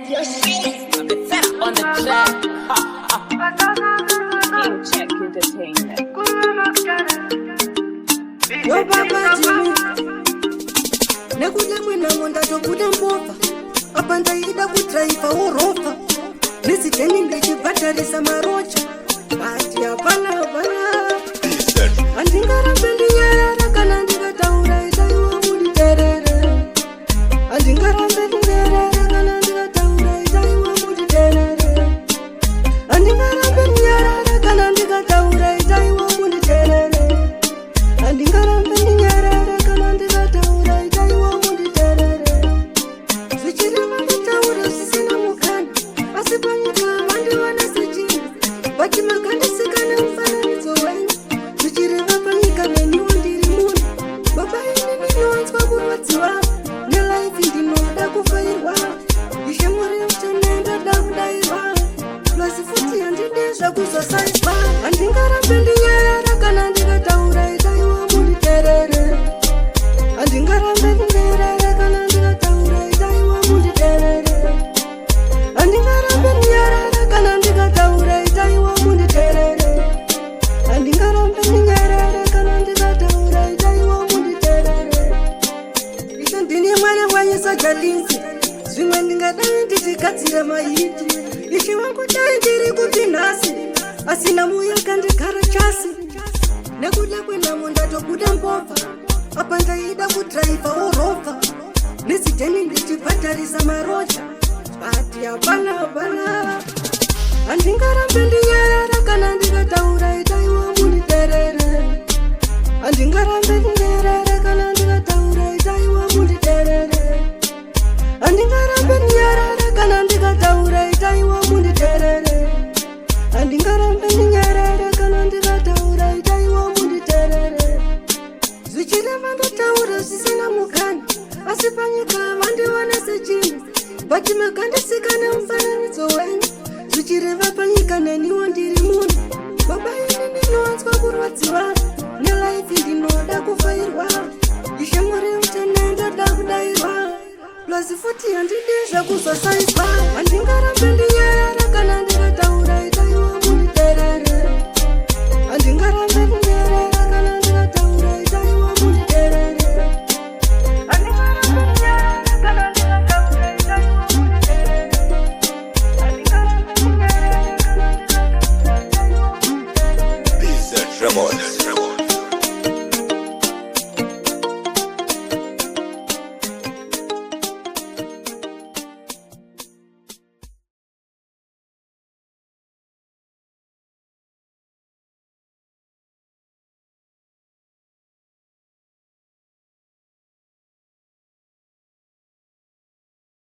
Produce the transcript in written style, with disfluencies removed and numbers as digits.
Your shit on the track. King Check Entertainment. Yo baba Jimmy Nekuda mwena monda tokuda mbopa Apanda ida kutraifa urofa Nisiteni ndichibhatarisa marocha Ati hapana hapana Andingara mbendi nyarara kana ndikataura itaiwa muditerere Andingara mbendi nyarara kana ndikataura itaiwa muditerere Andingara mbendi nyarara kana ndikataura itaiwa muditerere Andingara mbendi nyarara kana ndikataura itaiwa muditerere Zvichiri manditaura zvisina mukana Asi panyika vandiwana sechini Vachimakandisikana mufananidzo wenyu Zvichireva panyika neniwo ndiri munhu Baba ini ndinowanzwa kurwadziwa Nelaifi ndinoda kufairwa Ishe muri mutene ndoda kudairwa Plasi futi handide zvakuzosaiswa Handingarambe ndinyarara kana ndikataura itaiwa munditerere Handingarambe ndinyarara kana ndikataura itaiwa munditerere Handingarambe ndinyarara kana ndikataura itaiwa munditerere Handingarambe ndinyarara kana ndikataura itaiwa munditerere Ishe ndini mwana wanyisa jalinzi Zvimwe ndingadai ndichigadzira mahiti Ishe wangu dai ndiri kupinhasi Asina muya kandikara chasi Nekuda kwenamo ndatobuda mbobva Apa ndaida kudraivha urovha Nisiteni ndichibhatarisa marocha Ati hapana hapana Handingarambe ndinyarara kana ndikataura itaiwa munditerere Handingarambe ndinyarara kana ndikataura itaiwa munditerere Handingarambe ndinyarara kana ndikataura itaiwa munditerere Handingarambe ndinyarara kana ndikataura itaiwa munditerere Zvichireva ndataura zvisina mukana Asi panyika vandiwana sechini Vachimakandisikana mufananidzo wenyu Zvichireva panyika neniwo ndiri munhu Baba ini ndinowanzwa kurwadziwa Nelaifi ndinoda kufairwa Ishe muri mutene ndoda kudairwa Plasi futi handide zvakuzosaiswa